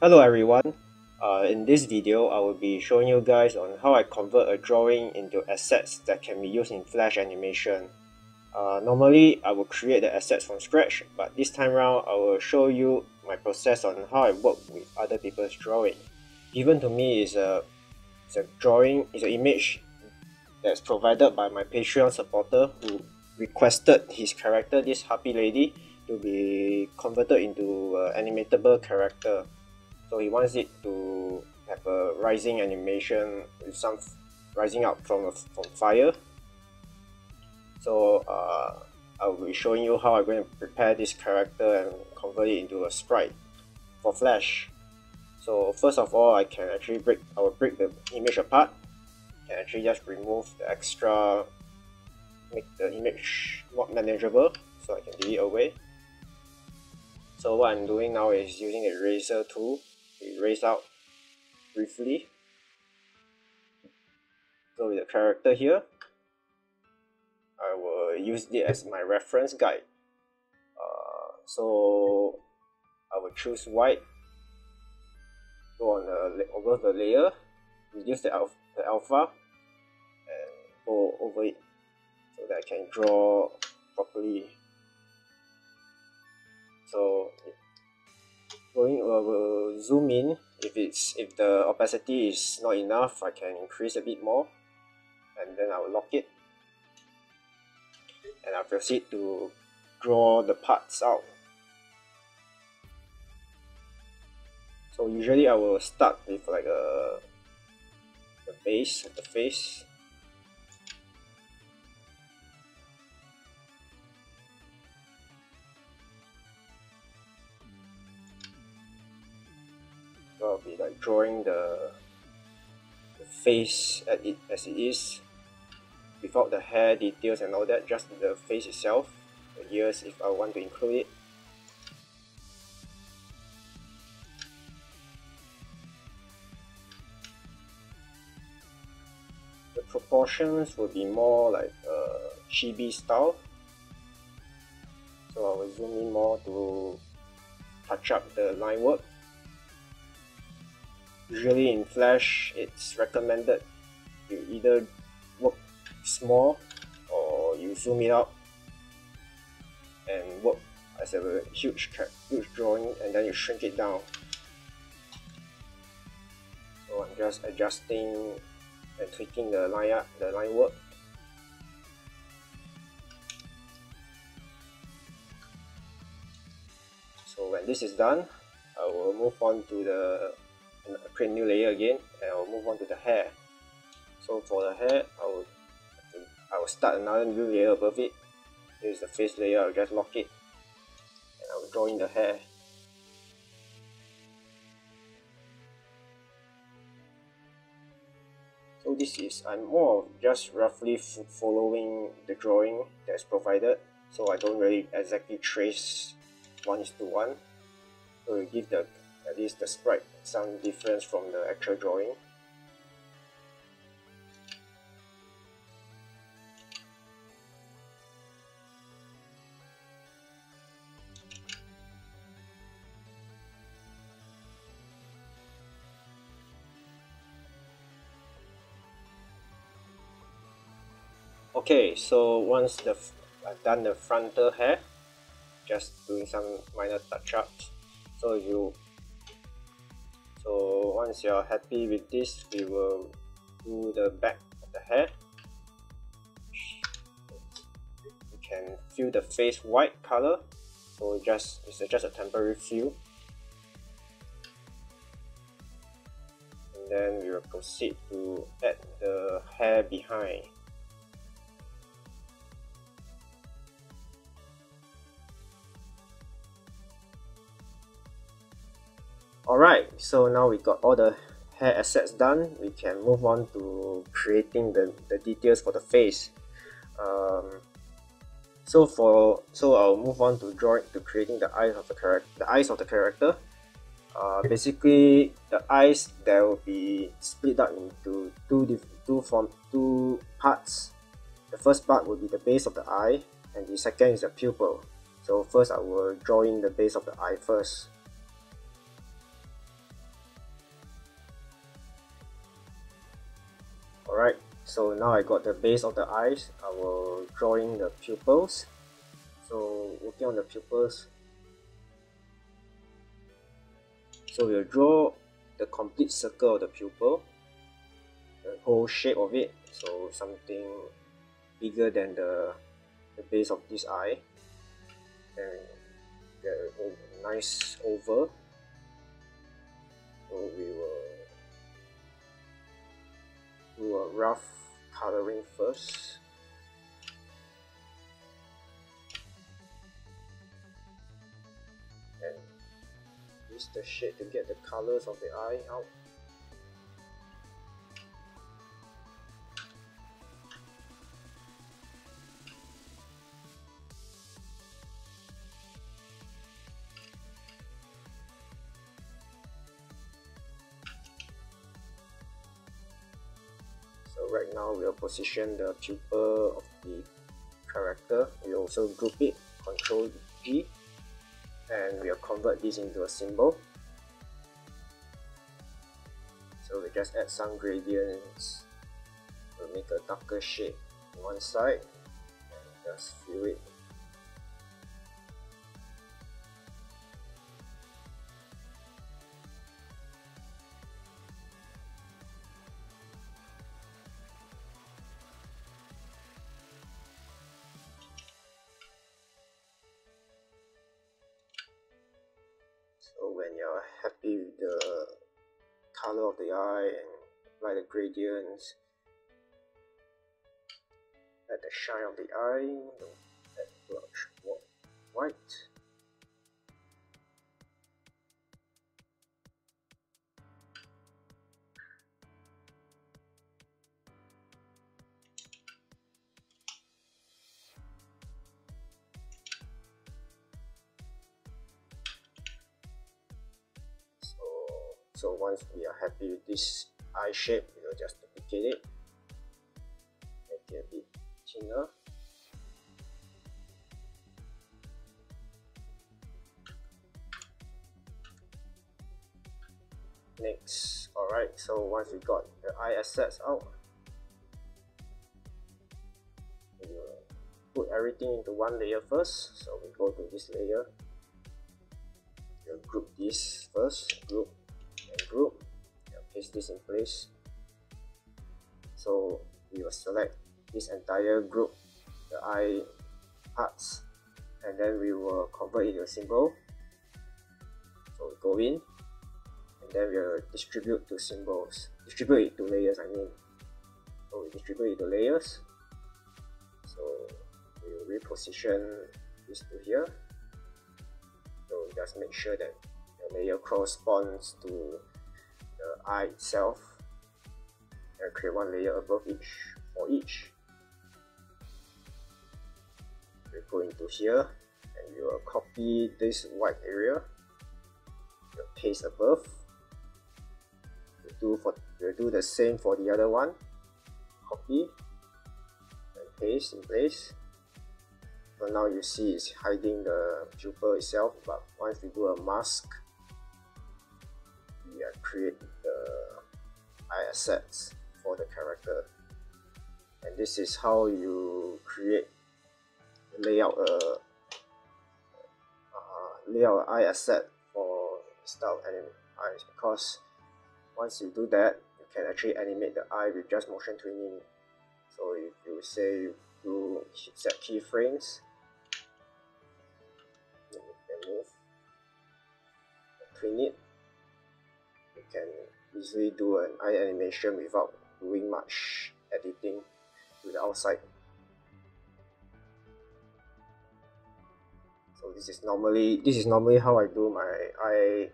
Hello everyone. In this video, I will be showing you guys on how I convert a drawing into assets that can be used in Flash animation. Normally, I will create the assets from scratch, but this time around, I will show you my process on how I work with other people's drawing. Given to me is an image that's provided by my Patreon supporter who requested his character, this happy lady, to be converted into an animatable character. So he wants it to have a rising animation with some rising up from fire. So I will be showing you how I'm going to prepare this character and convert it into a sprite for Flash. So first of all, I will break the image apart. I can actually just remove the extra, make the image more manageable, so I can delete away. So what I'm doing now is using the eraser tool to erase out briefly. So with the character here, I will use it as my reference guide. So I will choose white, go on over the layer, reduce the alpha, and go over it so that I can draw properly. So will zoom in. If the opacity is not enough, I can increase a bit more, and then I will lock it, and I proceed to draw the parts out. So usually I will start with like the base of the face. So I'll be like drawing the face as it is, without the hair details and all that, just the face itself, the ears if I want to include it. The proportions will be more like chibi style, so I will zoom in more to touch up the line work. Usually in Flash, it's recommended you either work small or you zoom it out and work as a huge drawing, and then you shrink it down. So I'm just adjusting and tweaking the line work. So when this is done, I will move on to create new layer again, and I will move on to the hair. So for the hair, I will start another new layer above it. Here's the face layer. I'll just lock it, and I will draw in the hair. So I'm more of just roughly following the drawing that's provided, so I don't really exactly trace 1:1. So you give at least the sprite some difference from the actual drawing. Okay, so once I've done the frontal hair, just doing some minor touch-ups. So once you're happy with this, we will do the back of the hair. You can fill the face white color, so it's just a temporary fill. And then we will proceed to add the hair behind. Alright, so now we got all the hair assets done. We can move on to creating the details for the face. So I'll move on to creating the eyes of the character. Basically, the eyes there will be split up into two parts. The first part will be the base of the eye, and the second is the pupil. So first I will draw in the base of the eye first. So now I got the base of the eyes, I will draw in the pupils. So working on the pupils, so we'll draw the complete circle of the pupil, the whole shape of it, so something bigger than the base of this eye, and get a nice oval. So we will do a rough coloring first. And use the shade to get the colors of the eye out. So right now we'll position the pupil of the character. We also group it, Ctrl-G, and we'll convert this into a symbol. So we just add some gradients. We'll make a darker shade on one side and just fill it. So when you're happy with the color of the eye and apply the gradients, add the shine of the eye, add brush white. So once we are happy with this eye shape, we will just duplicate it, make it a bit thinner. Next, alright, so once we got the eye assets out, we will put everything into one layer first. So we go to this layer, we'll group this first, group and group, and paste this in place. So we will select this entire group, the eye parts, and then we will convert it into a symbol. So we go in, and then we'll distribute to symbols, distribute it to layers I mean. So we distribute it to layers. So we will reposition this to here. So just make sure that the layer corresponds to the eye itself, and create one layer above each for each. We go into here and we will copy this white area, we'll paste above. We'll do the same for the other one, copy and paste in place. So now you see it's hiding the pupil itself, but once we do a mask, we create the eye assets for the character. And this is how you create layout eye asset for style anime eyes, because once you do that, you can actually animate the eye with just motion twinning. So if you say you set keyframes, you can move, twin it, you can easily do an eye animation without doing much editing to the outside. So this is normally how I do my eye,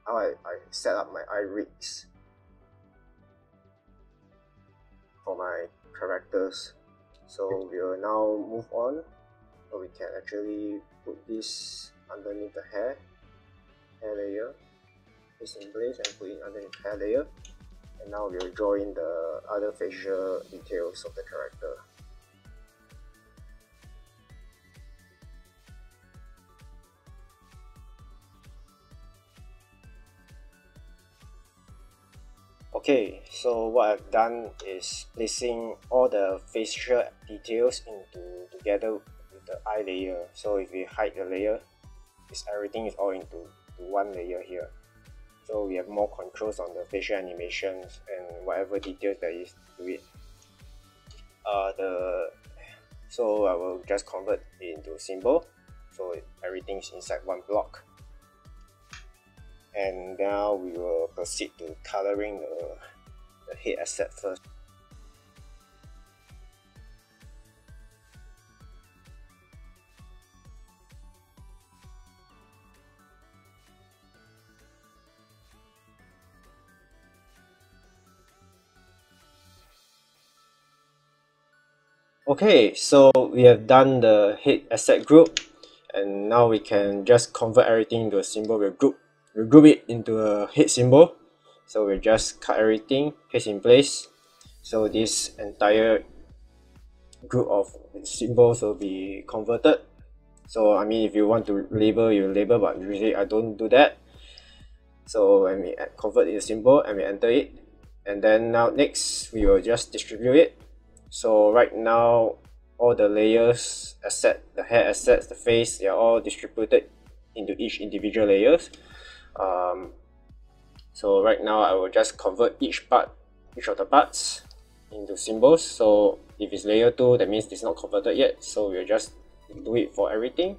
how I set up my eye rigs for my characters. So we will now move on. So we can actually put this underneath the hair layer, paste in place and put it underneath the hair layer. And now we will draw in the other facial details of the character. Okay, so what I've done is placing all the facial details together with the eye layer. So if we hide the layer, everything is all into one layer here. So we have more controls on the facial animations and whatever details there is to it. So I will just convert it into symbol. So everything's inside one block. And now we will proceed to coloring the head asset first. Okay, so we have done the head asset group, and now we can just convert everything into a symbol. We'll group it into a head symbol. So we'll just cut everything, paste in place. So this entire group of symbols will be converted. So I mean, if you want to label, you label, but usually I don't do that. So when we convert the symbol and we enter it, and then now next we will just distribute it. So right now all the layers, the hair assets, the face, they are all distributed into each individual layers. So right now I will just convert each of the parts into symbols. So if it's layer 2, that means it's not converted yet, so we'll just do it for everything.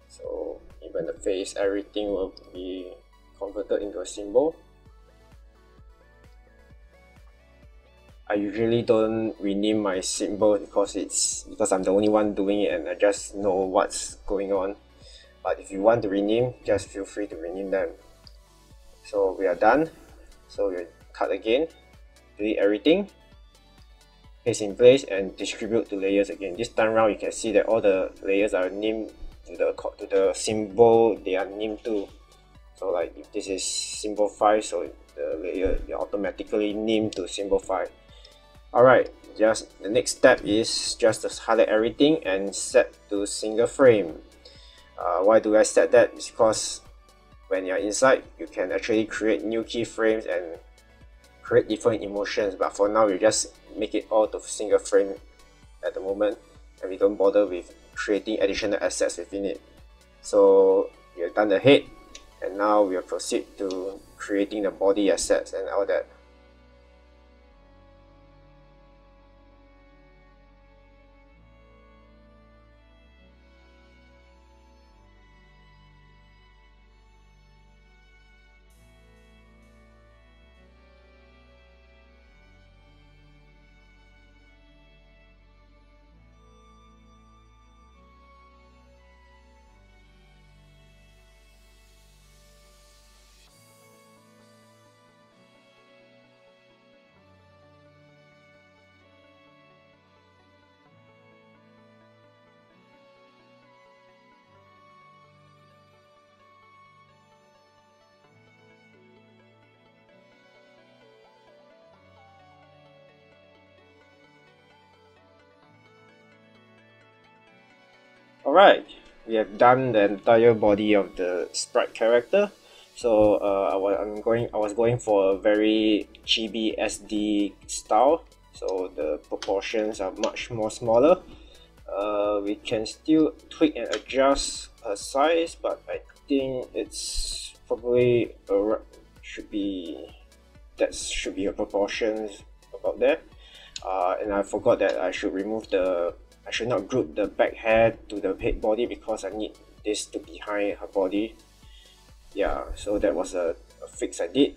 So even the face, everything will be converted into a symbol. I usually don't rename my symbol because I'm the only one doing it and I just know what's going on. But if you want to rename, just feel free to rename them. So we are done. So we cut again, delete everything, paste in place, and distribute to layers again. This time round, you can see that all the layers are named to the symbol they are named to. So like if this is symbol 5, so the layer is automatically named to symbol 5. Alright, just the next step is just to highlight everything and set to single frame. Why do I set that? It's because when you're inside, you can actually create new keyframes and create different emotions, but for now we just make it all to single frame at the moment, and we don't bother with creating additional assets within it. So we have done the head, and now we'll proceed to creating the body assets and all that. Alright, we have done the entire body of the sprite character. So I was going for a very chibi SD style. So the proportions are much more smaller. We can still tweak and adjust her size, but I think it's probably should be her proportions about there. And I forgot that I should not group the back hair to the head body because I need this to be behind her body. Yeah, so that was a fix I did.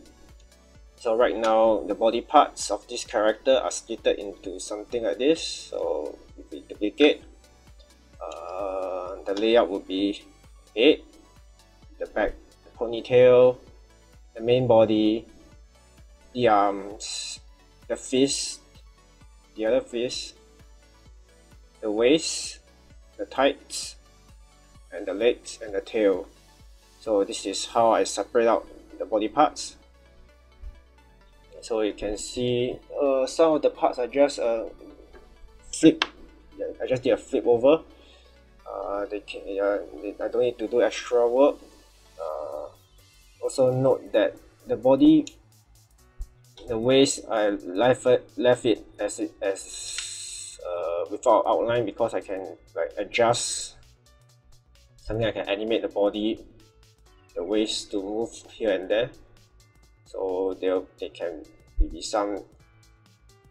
So right now the body parts of this character are split into something like this. So if we duplicate, the layout would be head, the back, the ponytail, the main body, the arms, the fist, the other fist, the waist, the tights, and the legs and the tail. So this is how I separate out the body parts. So you can see some of the parts are just flip. I just did a flip over. I don't need to do extra work. Also note that the body, the waist, I left it as without outline because I can like adjust something. I can animate the body, the waist to move here and there, so they can be some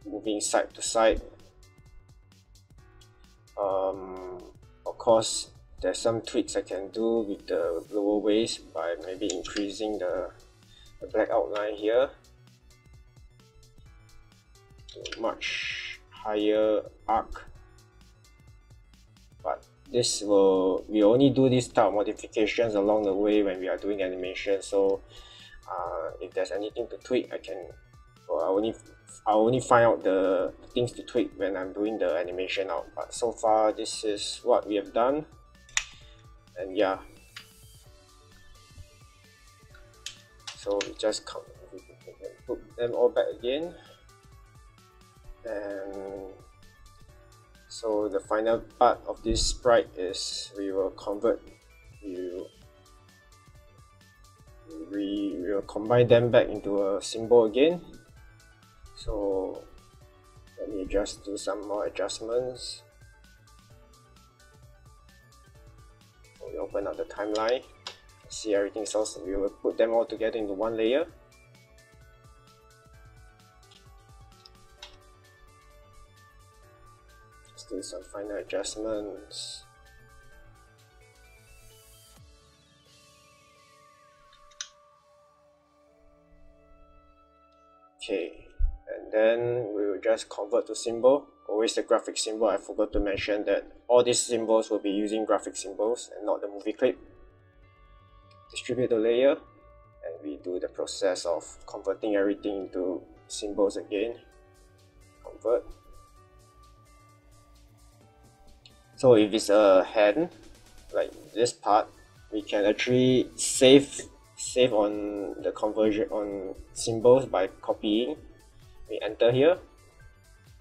moving side to side. Of course, there's some tweaks I can do with the lower waist by maybe increasing the black outline here to much higher arc. But we only do this type of modifications along the way when we are doing animation. So if there's anything to tweak, I only find out the things to tweak when I'm doing the animation out. But so far, this is what we have done, and yeah. So we just put them all back again, and so the final part of this sprite is we will combine them back into a symbol again. So let me just do some more adjustments. So we open up the timeline, see everything else. We will put them all together into one layer. Let's do some final adjustments. Okay, and then we will just convert to symbol. Always the graphic symbol. I forgot to mention that all these symbols will be using graphic symbols and not the movie clip. Distribute the layer, and we do the process of converting everything into symbols again. Convert. So if it's a hand, like this part, we can actually save on the conversion on symbols by copying. We enter here,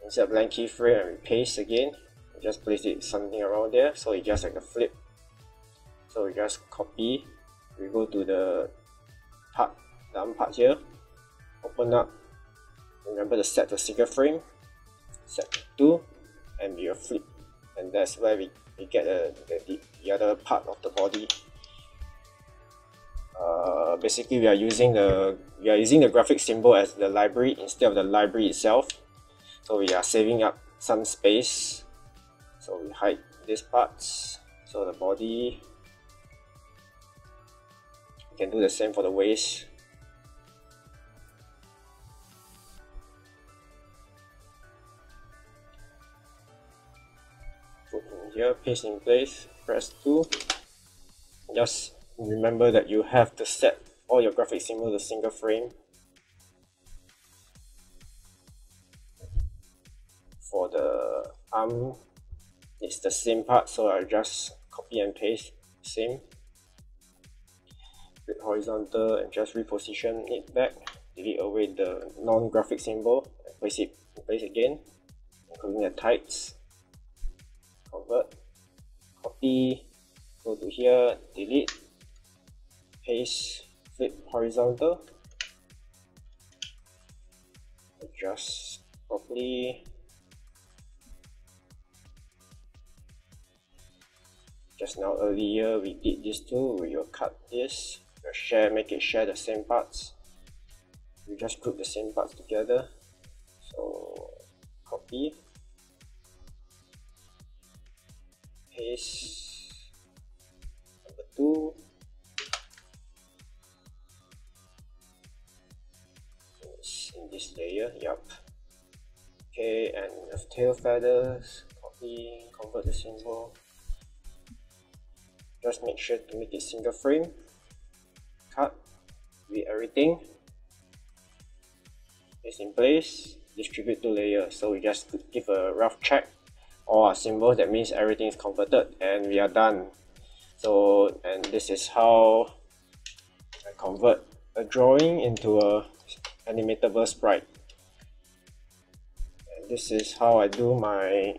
insert blank keyframe, and we paste again. We just place it something around there, so it's just like a flip. So we just copy. We go to the arm part here, open up. Remember to set the single frame, set to 2, and we will flip, and that's where we get the other part of the body. Basically, we are using the graphic symbol as the library instead of the library itself. So we are saving up some space. So we hide these parts. So the body, we can do the same for the waist. Put in here, paste in place, press 2. Just remember that you have to set all your graphic symbols to single frame. For the arm, it's the same part, so I'll just copy and paste same. Click horizontal and just reposition it back. Delete away the non-graphic symbol and place it in place again, including the tights. Convert, copy, go to here, delete, paste, flip horizontal, adjust properly. Just now earlier we did this too. We will cut this, we'll make it share the same parts. We just group the same parts together. So copy, paste, number 2. In this layer, yep. Okay, and the tail feathers, copy, convert the symbol. Just make sure to make it single frame. Cut, delete everything. Paste in place, distribute to layers. So we just give a rough check. All our symbols, that means everything is converted, and we are done. So, and this is how I convert a drawing into a animatable sprite. And this is how I do my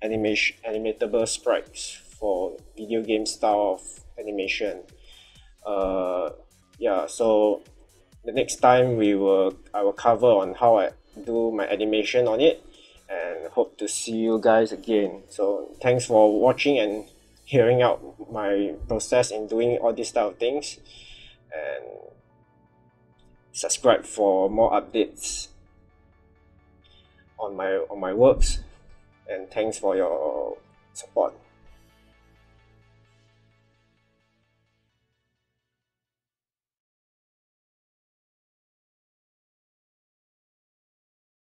animatable sprites for video game style of animation. yeah, so the next time I will cover on how I do my animation on it, and hope to see you guys again. So thanks for watching and hearing out my process in doing all these type of things, and subscribe for more updates on my works, and thanks for your support.